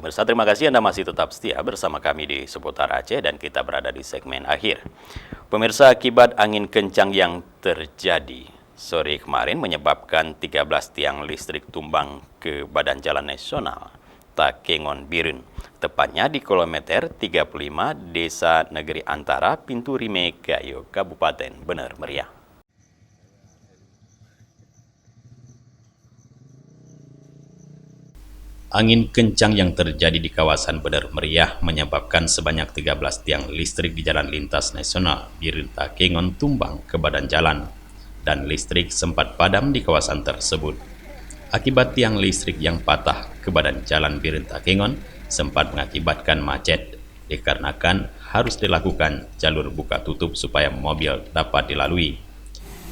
Pemirsa, terima kasih Anda masih tetap setia bersama kami di Seputar Aceh dan kita berada di segmen akhir. Pemirsa, akibat angin kencang yang terjadi sore kemarin menyebabkan 13 tiang listrik tumbang ke Badan Jalan Nasional Takengon Biren, tepatnya di kilometer 35 Desa Negeri Antara, Pintu Rime Gayo, Kabupaten Bener Meriah. Angin kencang yang terjadi di kawasan Bener Meriah menyebabkan sebanyak 13 tiang listrik di Jalan Lintas Nasional Biren Takengon tumbang ke badan jalan, dan listrik sempat padam di kawasan tersebut. Akibat tiang listrik yang patah ke badan jalan Biren Takengon sempat mengakibatkan macet, dikarenakan harus dilakukan jalur buka tutup supaya mobil dapat dilalui.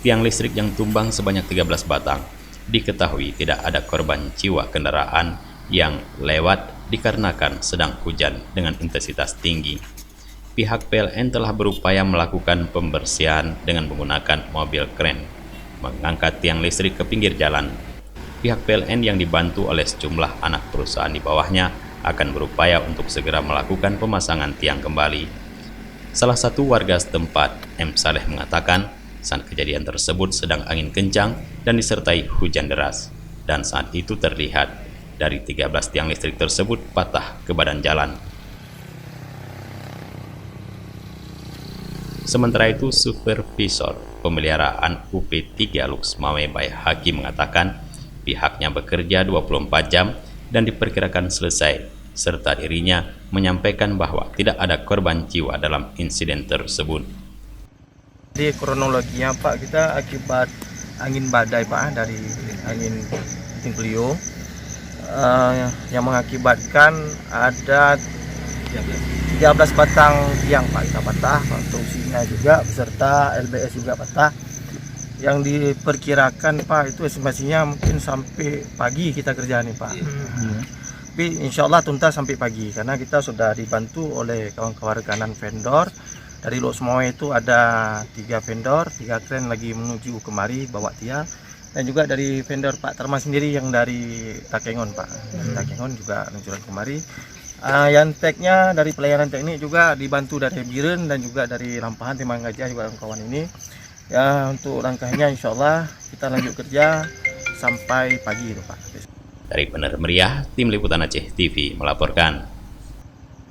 Tiang listrik yang tumbang sebanyak 13 batang, diketahui tidak ada korban jiwa kendaraan yang lewat dikarenakan sedang hujan dengan intensitas tinggi. Pihak PLN telah berupaya melakukan pembersihan dengan menggunakan mobil kren, mengangkat tiang listrik ke pinggir jalan. Pihak PLN yang dibantu oleh sejumlah anak perusahaan di bawahnya akan berupaya untuk segera melakukan pemasangan tiang kembali. Salah satu warga setempat, M. Saleh, mengatakan saat kejadian tersebut sedang angin kencang dan disertai hujan deras, dan saat itu terlihat dari 13 tiang listrik tersebut patah ke badan jalan. Sementara itu, Supervisor Pemeliharaan UP3 Luxmawe Bae Haki mengatakan pihaknya bekerja 24 jam dan diperkirakan selesai, serta dirinya menyampaikan bahwa tidak ada korban jiwa dalam insiden tersebut. Di kronologinya Pak, kita akibat angin badai Pak, dari angin puting beliung yang mengakibatkan ada 13 batang tiang Pak kita patah, konstruksinya juga beserta LBS juga patah. Yang diperkirakan Pak itu estimasinya mungkin sampai pagi kita kerja nih Pak. Tapi insya Allah tuntas sampai pagi karena kita sudah dibantu oleh kawan-kawan rekanan vendor. Dari Luxmawe itu ada 3 vendor, 3 kren lagi menuju kemari bawa tiang. Dan juga dari vendor Pak Tarma sendiri yang dari Takengon Pak, dari Takengon juga luncuran kemari. Yang teknya dari pelayanan teknik juga dibantu dari Biren dan juga dari Lampahan Timang Gajah juga kawan ini. Ya, untuk langkahnya insya Allah kita lanjut kerja sampai pagi itu Pak. Dari Bener Meriah, Tim Liputan Aceh TV melaporkan.